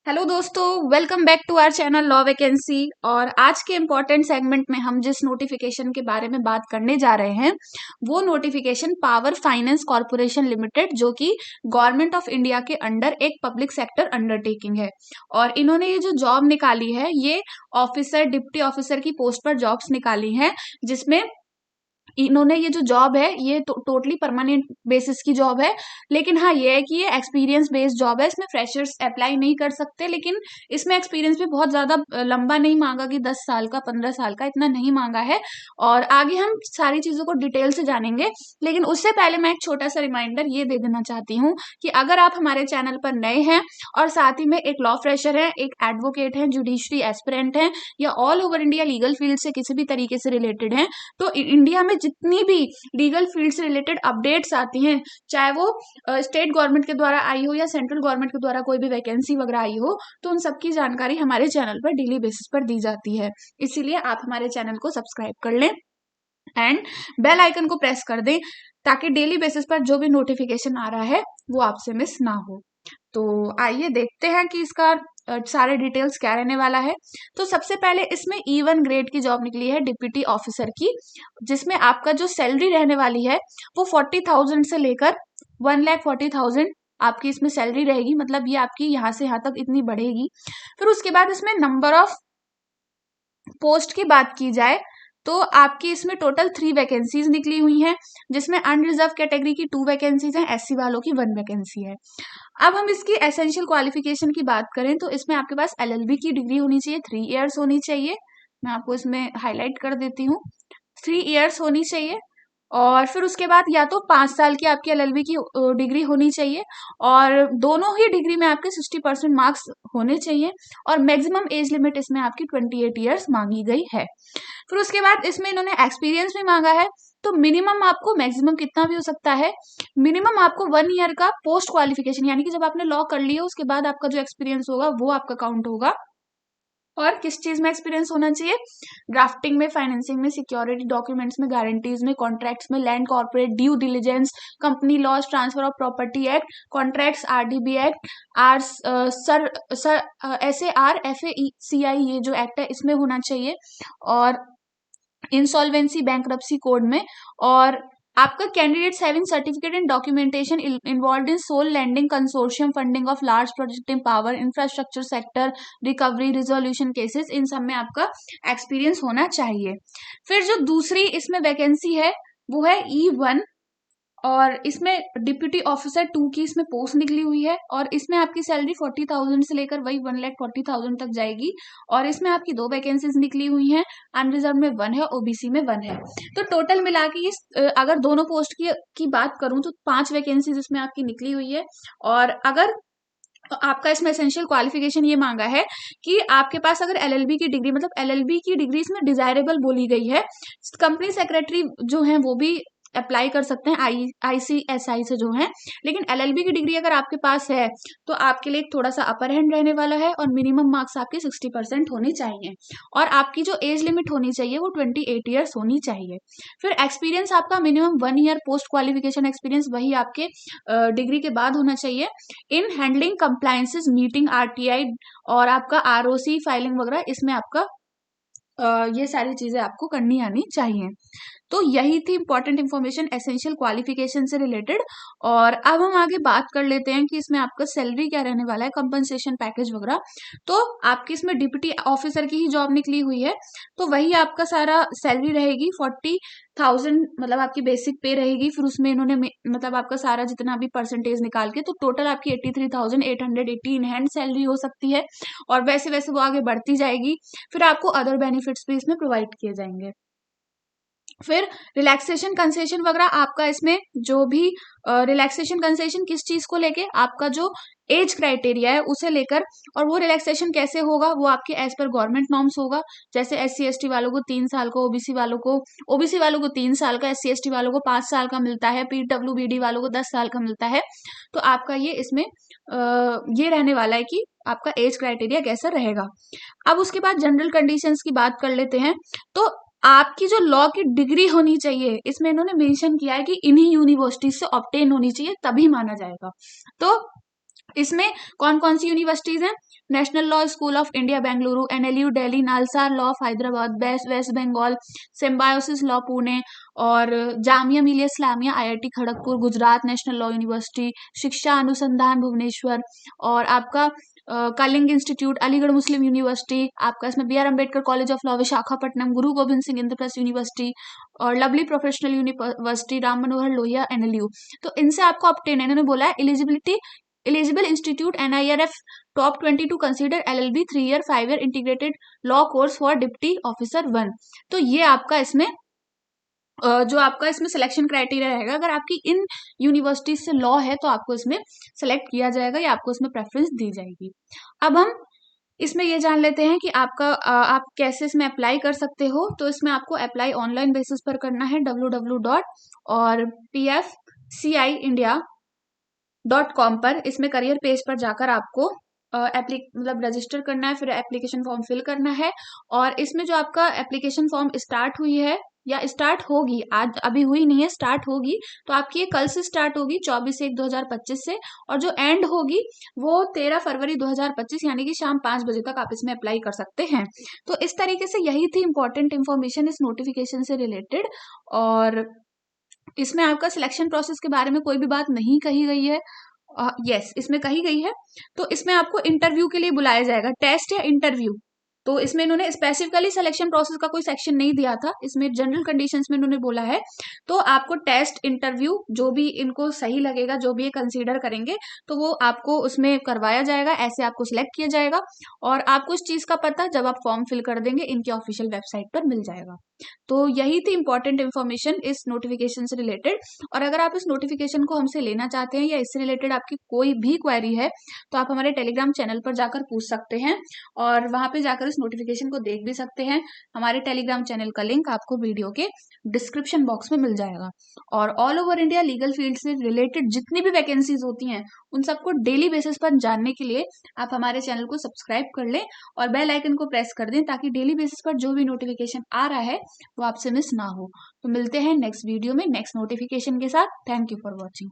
Hello दोस्तों, welcome back to our channel law vacancy. और आज के इम्पोर्टेंट सेगमेंट में हम जिस नोटिफिकेशन के बारे में बात करने जा रहे हैं वो notification power finance corporation limited, जो कि गवर्नमेंट ऑफ इंडिया के अंडर एक पब्लिक सेक्टर अंडरटेकिंग है। और इन्होंने ये जो जॉब निकाली है ये ऑफिसर, डिप्टी ऑफिसर की पोस्ट पर जॉब्स निकाली हैं, जिसमें इन्होंने ये जो जॉब है ये टोटली परमानेंट बेसिस की जॉब है। लेकिन हाँ, ये है कि ये एक्सपीरियंस बेस्ड जॉब है, इसमें फ्रेशर्स अप्लाई नहीं कर सकते। लेकिन इसमें एक्सपीरियंस भी बहुत ज्यादा लंबा नहीं मांगा कि 10 साल का, 15 साल का, इतना नहीं मांगा है। और आगे हम सारी चीजों को डिटेल से जानेंगे। लेकिन उससे पहले मैं एक छोटा सा रिमाइंडर ये दे देना चाहती हूँ कि अगर आप हमारे चैनल पर नए हैं और साथ ही में एक लॉ फ्रेशर है, एक एडवोकेट है, जुडिशरी एस्पिरेंट है, या all over India legal field से किसी भी तरीके से रिलेटेड है, तो इंडिया में जितनी भी लीगल फील्ड से रिलेटेड अपडेट्स आती हैं, चाहे वो स्टेट गवर्नमेंट के द्वारा आई हो या सेंट्रल गवर्नमेंट के द्वारा कोई भी वैकेंसी वगैरह आई हो, तो उन सबकी जानकारी हमारे चैनल पर डेली बेसिस पर दी जाती है। इसीलिए आप हमारे चैनल को सब्सक्राइब कर लें एंड बेल आइकन को प्रेस कर दें, ताकि डेली बेसिस पर जो भी नोटिफिकेशन आ रहा है वो आपसे मिस ना हो। तो आइए देखते हैं कि इसका सारे डिटेल्स क्या रहने वाला है। तो सबसे पहले इसमें E1 ग्रेड की जॉब निकली है डिप्टी ऑफिसर की, जिसमें आपका जो सैलरी रहने वाली है वो 40,000 से लेकर 1,40,000 आपकी इसमें सैलरी रहेगी। मतलब ये आपकी यहाँ से यहाँ तक इतनी बढ़ेगी। फिर उसके बाद इसमें नंबर ऑफ पोस्ट की बात की जाए तो आपकी इसमें टोटल 3 वैकेंसीज निकली हुई हैं, जिसमें अनरिजर्व कैटेगरी की 2 वैकेंसीज हैं, SC वालों की 1 वैकेंसी है। अब हम इसकी एसेंशियल क्वालिफिकेशन की बात करें तो इसमें आपके पास LLB की डिग्री होनी चाहिए, 3 इयर्स होनी चाहिए। मैं आपको इसमें हाईलाइट कर देती हूँ, 3 इयर्स होनी चाहिए। और फिर उसके बाद या तो 5 साल की आपकी LLB की डिग्री होनी चाहिए, और दोनों ही डिग्री में आपके 60% मार्क्स होने चाहिए। और मैक्सिमम एज लिमिट इसमें आपकी 28 ईयर्स मांगी गई है। फिर उसके बाद इसमें इन्होंने एक्सपीरियंस भी मांगा है। तो मिनिमम आपको, मैक्सिमम कितना भी हो सकता है, मिनिमम आपको 1 ईयर का पोस्ट क्वालिफिकेशन, यानी कि जब आपने लॉ कर लिया उसके बाद आपका जो एक्सपीरियंस होगा वो आपका काउंट होगा। और किस चीज में एक्सपीरियंस होना चाहिए? ड्राफ्टिंग में, फाइनेंसिंग में, सिक्योरिटी डॉक्यूमेंट्स में, गारंटीज में, कॉन्ट्रैक्ट्स में, land corporate due diligence, company laws, transfer of property act, contracts, RDB act, R सर सर SAR FACI, ये जो एक्ट है इसमें होना चाहिए। और इंसॉल्वेंसी बैंक्रप्सी कोड में। और आपका candidates having certificate and documentation involved in sole lending consortium funding of large project in power infrastructure sector, recovery, resolution cases, इन सब में आपका एक्सपीरियंस होना चाहिए। फिर जो दूसरी इसमें वैकेंसी है वो है E1, और इसमें डिप्यूटी ऑफिसर 2 की इसमें पोस्ट निकली हुई है। और इसमें आपकी सैलरी 40,000 से लेकर वही 1,40,000 तक जाएगी। और इसमें आपकी 2 वैकेंसीज निकली हुई हैं, अनरिजर्व में 1 है, OBC में 1 है। तो टोटल मिला के इस अगर दोनों पोस्ट की बात करूं तो 5 वैकेंसीज इसमें आपकी निकली हुई है। और अगर आपका इसमें एसेंशियल क्वालिफिकेशन ये मांगा है कि आपके पास अगर LLB की डिग्री, मतलब LLB की डिग्री इसमें डिजायरेबल बोली गई है। कंपनी सेक्रेटरी जो है वो भी अप्लाई कर सकते हैं ICSI से जो है। लेकिन LLB की डिग्री अगर आपके पास है तो आपके लिए थोड़ा सा अपर हैंड रहने वाला है, और मिनिमम मार्क्स आपके 60% होने चाहिए। और आपकी जो एज लिमिट होनी चाहिए वो 28 ईयर्स होनी चाहिए। फिर एक्सपीरियंस आपका minimum 1 year post qualification experience वही आपके डिग्री के बाद होना चाहिए। In handling compliances meeting RTI, और आपका ROC फाइलिंग वगैरह, इसमें आपका ये सारी चीजें आपको करनी आनी चाहिए। तो यही थी इंपॉर्टेंट इन्फॉर्मेशन एसेंशियल क्वालिफिकेशन से रिलेटेड। और अब हम आगे बात कर लेते हैं कि इसमें आपका सैलरी क्या रहने वाला है, कंपनसेशन पैकेज वगैरह। तो आपकी इसमें डिप्टी ऑफिसर की ही जॉब निकली हुई है, तो वही आपका सारा सैलरी रहेगी 40,000, मतलब आपकी बेसिक पे रहेगी। फिर उसमें इन्होंने मतलब आपका सारा जितना भी परसेंटेज निकाल के, तो टोटल आपकी 83,880 इन हैंड सैलरी हो सकती है। और वैसे वैसे वो आगे बढ़ती जाएगी। फिर आपको अदर बेनिफिट्स भी इसमें प्रोवाइड किए जाएंगे। फिर रिलैक्सेशन कंसेशन वगैरह आपका इसमें जो भी रिलैक्सेशन कंसेशन किस चीज को लेके, आपका जो एज क्राइटेरिया है उसे लेकर। और वो रिलैक्सेशन कैसे होगा, वो आपके एज पर गवर्नमेंट नॉर्म्स होगा। जैसे SC ST वालों को 3 साल का, OBC वालों को 3 साल का, SC ST वालों को 5 साल का मिलता है, PWBD वालों को 10 साल का मिलता है। तो आपका ये इसमें ये रहने वाला है कि आपका एज क्राइटेरिया कैसा रहेगा। अब उसके बाद जनरल कंडीशंस की बात कर लेते हैं। तो आपकी जो लॉ की डिग्री होनी चाहिए, इसमें इन्होंने मेंशन किया है कि इन्हीं यूनिवर्सिटी से ऑब्टेन होनी चाहिए, तभी माना जाएगा। तो इसमें कौन कौन सी यूनिवर्सिटीज हैं? National law school of India Bengaluru, NLU Delhi, NALSAR law of Hyderabad, West Bengal, Symbiosis law Pune, और Jamia Millia Islamia IIT Kharagpur Gujarat, national law university, Shiksha Anusandhan Bhubaneswar, और आपका कलिंग इंस्टीट्यूट अलीगढ़ मुस्लिम यूनिवर्सिटी, आपका इसमें B R Ambedkar college of law Visakhapatnam, Guru Gobind Singh Indraprastha university, और लवली प्रोफेशनल यूनिवर्सिटी राम मनोहर लोहिया एनएलयू। तो इनसे आपको ऑब्टेन, इन्होंने बोला है eligibility, eligible institute NIRF top 20 to consider LLB 3 year 5 year integrated law course for deputy officer 1। तो ये आपका इसमें जो आपका इसमें सिलेक्शन क्राइटेरिया रहेगा, अगर आपकी इन यूनिवर्सिटी से लॉ है तो आपको इसमें सेलेक्ट किया जाएगा या आपको इसमें प्रेफरेंस दी जाएगी। अब हम इसमें ये जान लेते हैं कि आपका आप कैसे इसमें अप्लाई कर सकते हो। तो इसमें आपको अप्लाई ऑनलाइन बेसिस पर करना है www.pfciindia.com पर। इसमें करियर पेज पर जाकर आपको मतलब रजिस्टर करना है, फिर एप्लीकेशन फॉर्म फिल करना है। और इसमें जो आपका एप्लीकेशन फॉर्म स्टार्ट हुई है या स्टार्ट होगी, आज अभी हुई नहीं है, स्टार्ट होगी, तो आपकी ये कल से स्टार्ट होगी 24/1/2025 से, और जो एंड होगी वो 13 फरवरी 2025 यानी कि शाम 5 बजे तक आप इसमें अप्लाई कर सकते हैं। तो इस तरीके से यही थी इंपॉर्टेंट इन्फॉर्मेशन इस नोटिफिकेशन से रिलेटेड। और इसमें आपका सिलेक्शन प्रोसेस के बारे में कोई भी बात नहीं कही गई है। यस, इसमें कही गई है। तो इसमें आपको इंटरव्यू के लिए बुलाया जाएगा, टेस्ट या इंटरव्यू। तो इसमें इन्होंने स्पेसिफिकली सिलेक्शन प्रोसेस का कोई सेक्शन नहीं दिया था, इसमें जनरल कंडीशंस में इन्होंने बोला है। तो आपको टेस्ट इंटरव्यू जो भी इनको सही लगेगा, जो भी ये कंसीडर करेंगे, तो वो आपको उसमें करवाया जाएगा, ऐसे आपको सिलेक्ट किया जाएगा। और आपको इस चीज का पता जब आप फॉर्म फिल कर देंगे इनकी ऑफिशियल वेबसाइट पर मिल जाएगा। तो यही थी इंपॉर्टेंट इन्फॉर्मेशन इस नोटिफिकेशन से रिलेटेड। और अगर आप इस नोटिफिकेशन को हमसे लेना चाहते हैं या इससे रिलेटेड आपकी कोई भी क्वेरी है, तो आप हमारे टेलीग्राम चैनल पर जाकर पूछ सकते हैं, और वहां पे जाकर इस नोटिफिकेशन को देख भी सकते हैं। हमारे टेलीग्राम चैनल का लिंक आपको वीडियो के डिस्क्रिप्शन बॉक्स में मिल जाएगा। और all over India legal field से रिलेटेड जितनी भी वैकेंसीज होती हैं उन सबको डेली बेसिस पर जानने के लिए आप हमारे चैनल को सब्सक्राइब कर लें और बेल आइकन को प्रेस कर दें, ताकि डेली बेसिस पर जो भी नोटिफिकेशन आ रहा है वो आपसे मिस ना हो। तो मिलते हैं नेक्स्ट वीडियो में नेक्स्ट नोटिफिकेशन के साथ। Thank you for watching.